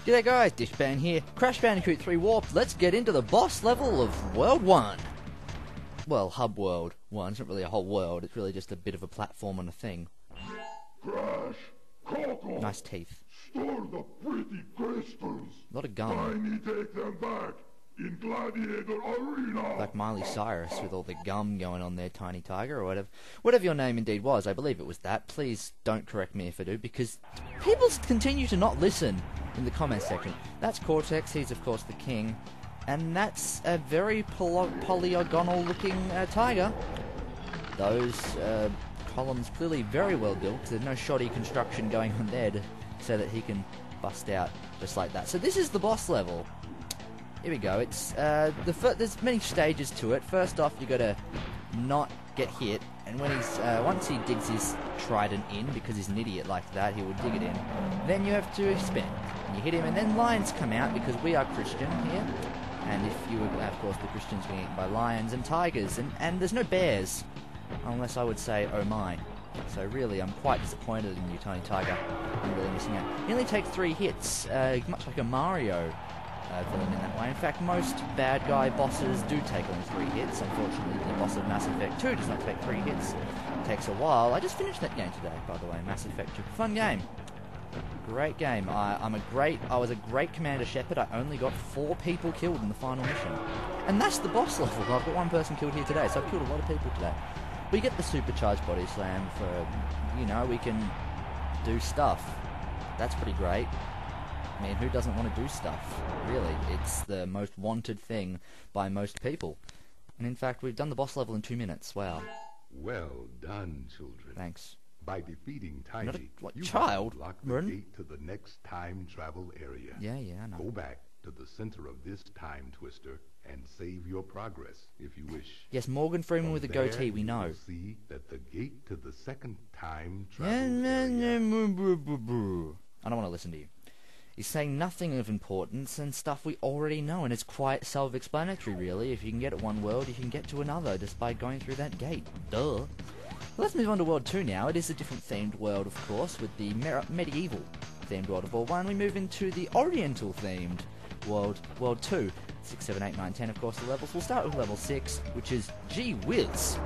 G'day guys, dshban here. Crash Bandicoot 3 Warped. Let's get into the boss level of World 1. Well, Hub World 1. It's not really a whole world, it's really just a bit of a platform on a thing. Crash! Coco! Nice teeth. Store the pretty crystals! A lot of gum. I need take them back in Gladiator Arena! Like Miley Cyrus with all the gum going on there, Tiny Tiger, or whatever. Whatever your name indeed was, I believe it was that. Please don't correct me if I do, because people continue to not listen in the comments section. That's Cortex, he's of course the king. And that's a very polygonal looking tiger. Those columns clearly very well built. There's no shoddy construction going on there so that he can bust out just like that. So this is the boss level. Here we go. It's there's many stages to it. First off, you got to not get hit, and when he's once he digs his trident in, because he's an idiot like that, he will dig it in. Then you have to spin. And you hit him, and then lions come out because we are Christian here. And if you were, of course, the Christians being eaten by lions and tigers, and there's no bears, unless I would say, oh my. So really, I'm quite disappointed in you, Tiny Tiger. I'm really missing out. You only take 3 hits, much like a Mario villain in that way. In fact, most bad guy bosses do take only 3 hits. Unfortunately, the boss of Mass Effect 2 does not take 3 hits. It takes a while. I just finished that game today, by the way, Mass Effect 2. Fun game. Great game. I was a great Commander Shepard. I only got 4 people killed in the final mission. And that's the boss level. I've got 1 person killed here today, so I've killed a lot of people today. We get the supercharged body slam for, you know, we can do stuff. That's pretty great. I mean, who doesn't want to do stuff? Really, it's the most wanted thing by most people. And in fact, we've done the boss level in 2 minutes. Wow. Well done, children. Thanance. By defeating Tiny, you child? unlock the gate to the next time travel area. Yeah, I know. Go back to the center of this time twister and save your progress if you wish. Yes, Morgan Freeman with a goatee, we know. See that the gate to the second time travel area. I don't want to listen to you. He's saying nothing of importance and stuff we already know, and it's quite self-explanatory, really. If you can get at one world, you can get to another just by going through that gate. Duh. Let's move on to World 2 now. It is a different themed world, of course, with the medieval themed world of World 1. We move into the oriental themed world, World 2. 6, 7, 8, 9, 10, of course, the levels. We'll start with level 6, which is Gee Whiz.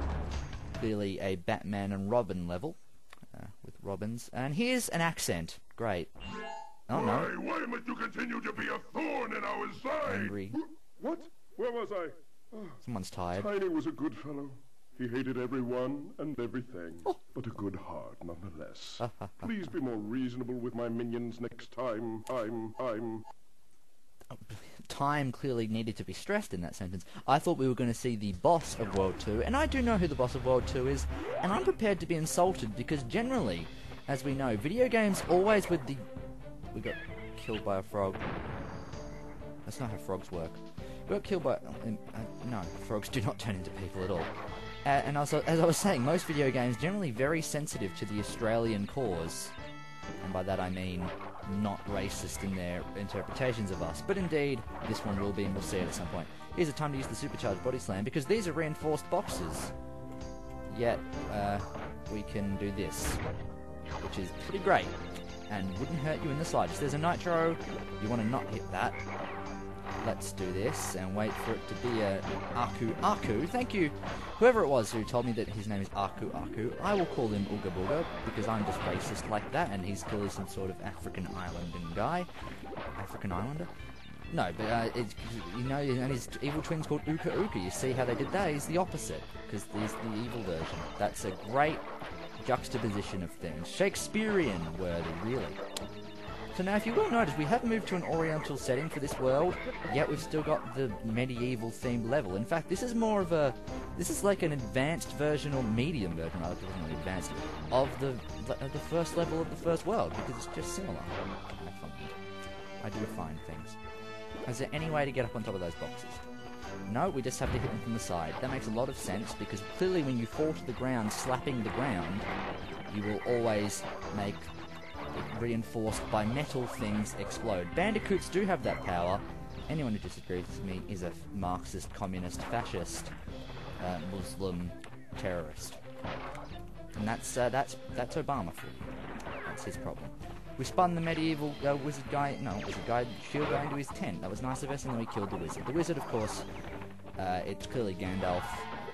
Clearly a Batman and Robin level, with Robins. And here's an accent. Great. Oh no. Why must you continue to be a thorn in our side? Angry. What? Where was I? Someone's tired. Tiny was a good fellow. He hated everyone and everything, but a good heart nonetheless. Please be more reasonable with my minions next time. Time clearly needed to be stressed in that sentence. I thought we were going to see the boss of World 2, and I do know who the boss of World 2 is, and I'm prepared to be insulted because generally, as we know, video games always with the... We got killed by a frog. That's not how frogs work. We got killed by... no, frogs do not turn into people at all. And also, as I was saying, most video games generally very sensitive to the Australian cause. And by that I mean not racist in their interpretations of us. But indeed, this one will be, and we'll see it at some point. Here's a time to use the supercharged body slam, because these are reinforced boxes. Yet, we can do this, which is pretty great, and wouldn't hurt you in the slightest. There's a nitro, you want to not hit that. Let's do this, and wait for it to be a Aku. Thank you, whoever it was who told me that his name is Aku. I will call him Ooga Booga, because I'm just racist like that, and he's clearly some sort of African Islanding guy. African Islander? No, but, you know, and his evil twin's called Uka Uka. You see how they did that? He's the opposite, because he's the evil version. That's a great juxtaposition of things. Shakespearean worthy, really. So now, if you will notice, we have moved to an oriental setting for this world, yet we've still got the medieval themed level. In fact, this is more of a... This is like an advanced version, or medium version, rather, because it's not advanced, of the first level of the first world, because it's just similar. I do find things. Is there any way to get up on top of those boxes? No, we just have to hit them from the side. That makes a lot of sense, because clearly when you fall to the ground, slapping the ground, you will always make reinforced by metal things explode. Bandicoots do have that power. Anyone who disagrees with me is a Marxist, communist, fascist, Muslim terrorist. And that's Obama for you. That's his problem. We spun the medieval wizard guy, no, wizard guy, shield guy into his tent. That was nice of us, and then we killed the wizard. The wizard, of course, it's clearly Gandalf.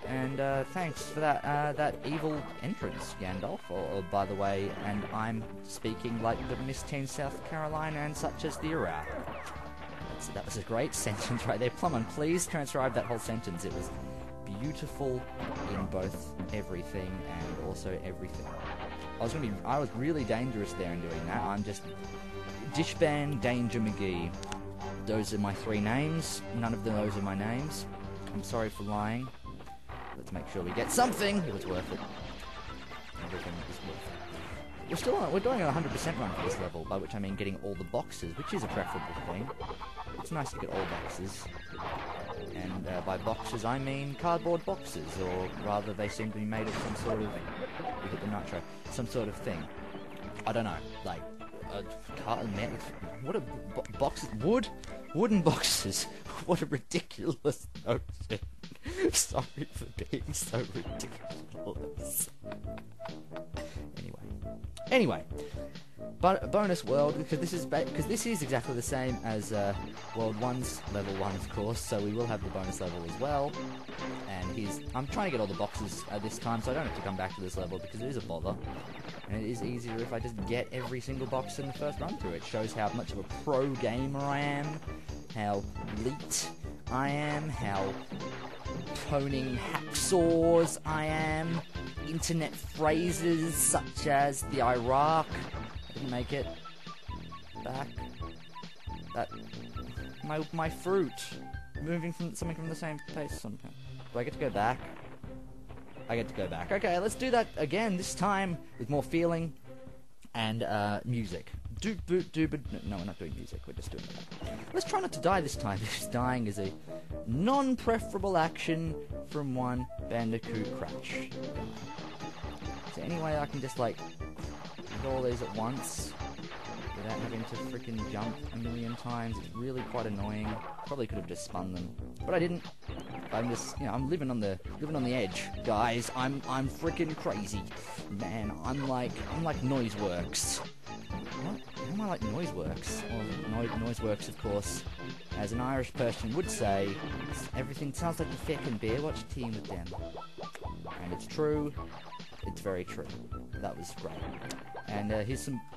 And thanks for that evil entrance, Gandalf. Or by the way, and I'm speaking like the Miss Teen South Carolina and such as the Iraq. So that was a great sentence right there. Plumman, please transcribe that whole sentence. It was beautiful in both everything and also everything. I was really dangerous there in doing that. I'm just dshban Danger McGee. Those are my 3 names. None of those are my names. I'm sorry for lying. Let's make sure we get something. It was worth it. Everything is worth it. We're doing a 100% run for this level, by which I mean getting all the boxes, which is a preferable thing. It's nice to get all boxes. And by boxes I mean cardboard boxes, or rather they seem to be made of some sort of, we hit the nitro, some sort of thing. I don't know, like, what a boxes, wooden boxes. What a ridiculous notion. Sorry for being so ridiculous. Anyway, but bonus world, because this is exactly the same as World 1's level 1, of course. So we will have the bonus level as well. And I'm trying to get all the boxes this time, so I don't have to come back to this level because it is a bother. And it is easier if I just get every single box in the first run through. It shows how much of a pro gamer I am, how elite I am, how toning hacksaws I am, internet phrases such as the Iraq, I didn't make it back, that, my fruit, moving from something from the same place somehow. Do I get to go back? I get to go back. Okay, let's do that again, this time with more feeling and music. No, we're not doing music, we're just doing that. Let's try not to die this time, because dying is a non-preferable action from one Bandicoot crash. Is there any way I can just, like, get all these at once without having to freaking jump a million times? It's really quite annoying. Probably could have just spun them, but I didn't. I'm just, I'm living on the edge, guys. I'm freaking crazy, man. I'm like Noiseworks. What? How am I like Noiseworks? Well, Noiseworks, of course, as an Irish person would say, everything sounds like a feckin' beer. Watch a team with them. And it's true. It's very true. That was great. And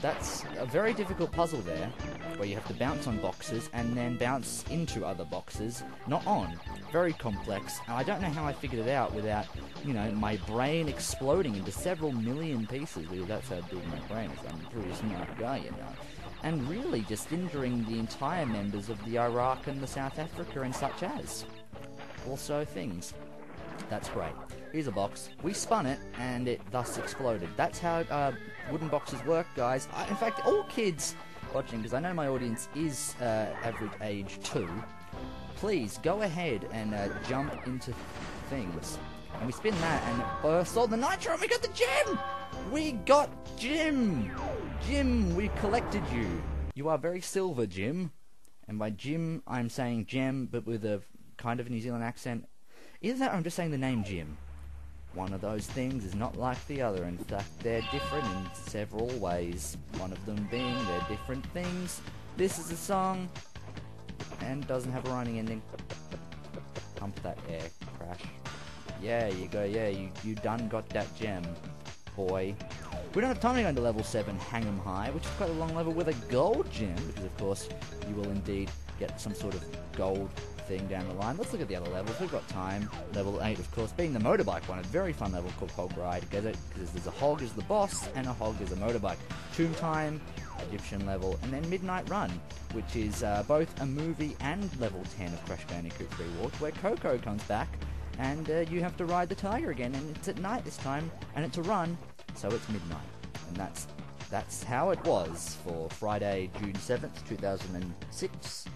that's a very difficult puzzle there, where you have to bounce on boxes and then bounce into other boxes, not on. Very complex, and I don't know how I figured it out without, my brain exploding into several million pieces, because that's how big my brain is. I'm a pretty smart guy, And really just injuring the entire members of the Iraq and the South Africa and such as. Also things. That's great. Here's a box. We spun it, and it thus exploded. That's how wooden boxes work, guys. In fact, all kids watching, because I know my audience is average age 2, please go ahead and jump into things. And we spin that, and sold the nitro, and we got the gem! We got Jim! Jim, we collected you. You are very silver, Jim. And by Jim, I'm saying gem, but with a kind of New Zealand accent. Either that or I'm just saying the name Jim. One of those things is not like the other. In fact, they're different in several ways. One of them being they're different things. This is a song, and doesn't have a rhyming ending. Pump that air, crash. Yeah, you go, yeah, you done got that gem, boy. We don't have time to go into level 7, Hang 'em High, which is quite a long level with a gold gem, because of course, you will indeed get some sort of gold thing down the line. Let's look at the other levels. We've got time. Level 8, of course, being the motorbike one, a very fun level called Hog Ride, because there's a hog as the boss, and a hog as a motorbike. Tomb Time, Egyptian level, and then Midnight Run, which is both a movie and level 10 of Crash Bandicoot 3 Warped, where Coco comes back, and you have to ride the tiger again, and it's at night this time, and it's a run, so it's midnight. And that's how it was for Friday, June 7th, 2006.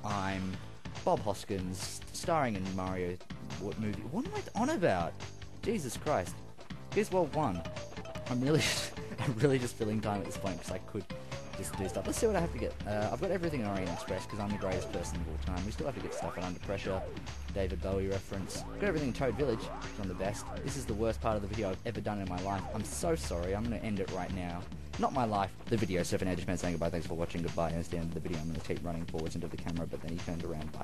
I'm Bob Hoskins, starring in Mario movie. What am I on about? Jesus Christ. Here's World 1. I'm really just filling time at this point because I could just do stuff. Let's see what I have to get. I've got everything in Orient Express because I'm the greatest person of all time. We still have to get stuff on Under Pressure, David Bowie reference. Got everything in Toad Village, which is on the best. This is the worst part of the video I've ever done in my life. I'm so sorry. I'm going to end it right now. not my life, the video. So for now, dshban saying goodbye, thanks for watching, goodbye, and it's the end of the video. I'm going to keep running forwards into the camera, but then he turned around, bye.